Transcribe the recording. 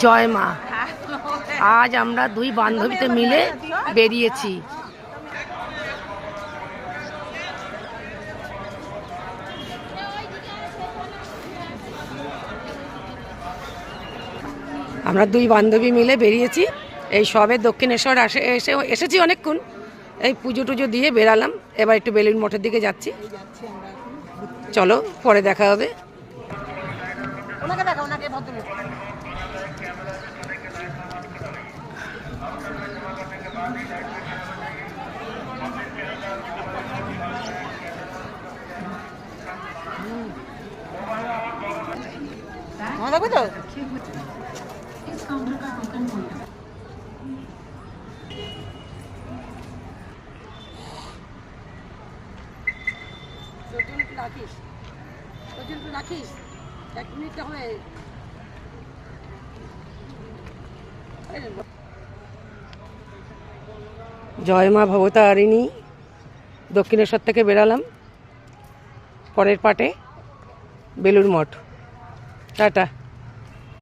জয় মা। আজ আমরা দুই বান্ধবীতে মিলে বেরিয়েছি। আমরা দুই বান্ধবী মিলে বেরিয়েছি, এই সবে দক্ষিণেশ্বর এসেছি অনেকক্ষণ, এই পুজো টুজো দিয়ে বেরালাম, এবার একটু বেলুড় মঠের দিকে যাচ্ছি। চলো পরে দেখা হবে। রাখিস 1 মিনিট হবে। জয় মা ভবতারিণী। দক্ষিণেশ্বর থেকে বেরালাম, পরের পাটে বেলুড় মঠ। টাটা।